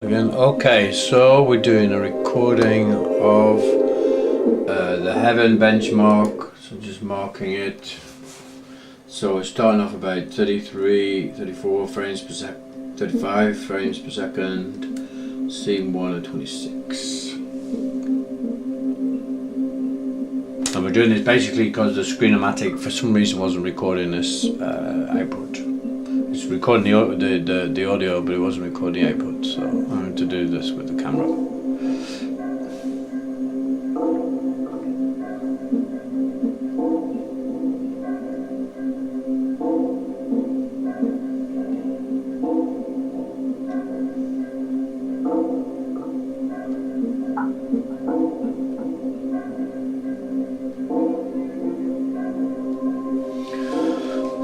Again, okay, so we're doing a recording of the Heaven benchmark, so just marking it. So we're starting off about 33, 34 frames per second, 35 frames per second, scene 1 at 26. And we're doing this basically because the Screenomatic for some reason wasn't recording this output. It's recording the audio, but it wasn't recording the output, so I'm going to do this with the camera.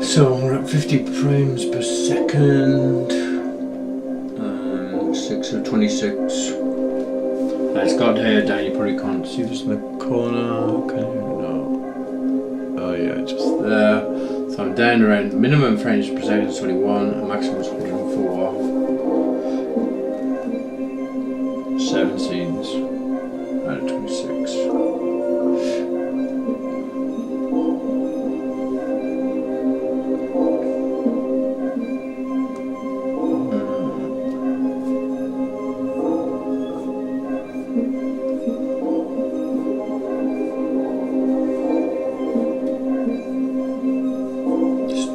So we're at 50 frames per second, 6 or 26. It's got here down, you probably can't see this in the corner, can you? No. Oh yeah, just there. So I'm down around minimum frames per second is 21, and maximum is 104. 7 scenes out of 26.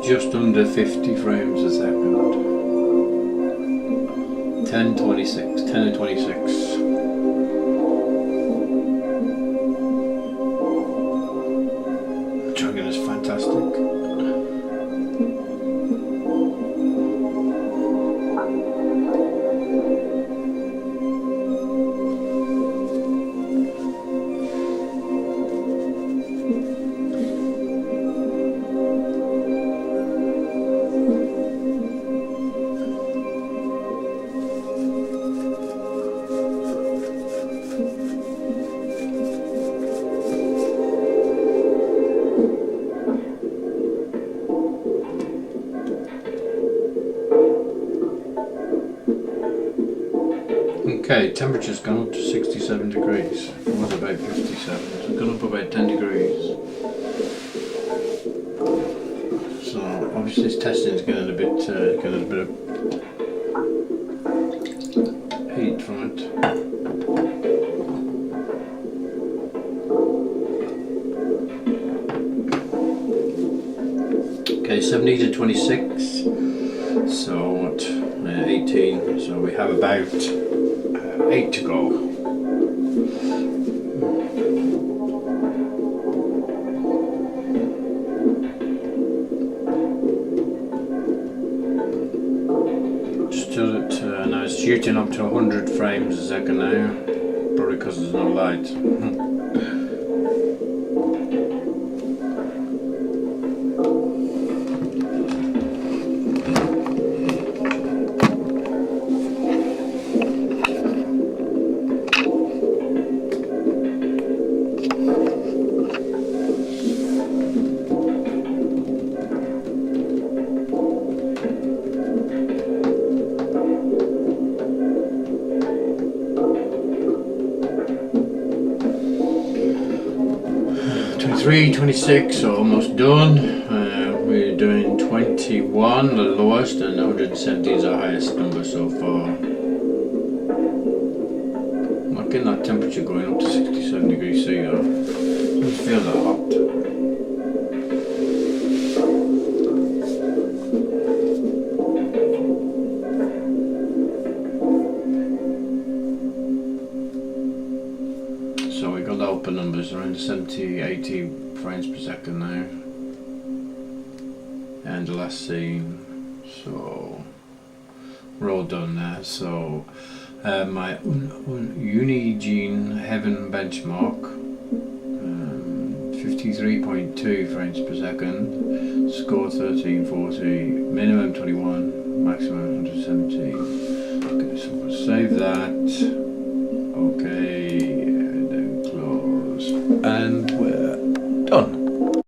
Just under 50 frames a second. 10:26, 10 and 26. Chugging is fantastic. Okay, temperature's gone up to 67 degrees. It was about 57, so it's gone up about 10 degrees. So obviously this testing is getting a bit of heat from it. Okay, 70 to 26. So what? 18. So we have about 8 to go. Just do it, now it's shooting up to 100 frames a second now, probably because there's no light. Three, 26, so almost done. We're doing 21, the lowest, and 170 is our highest number so far. I'm not getting that temperature going up to 67 degrees C though. It doesn't feel that hot. So we got the upper numbers around 70, 80 frames per second now, and the last scene, so we're all done now. So my Unigine Heaven benchmark, 53.2 frames per second, score 1340, minimum 21, maximum 170. Okay, so we'll save that.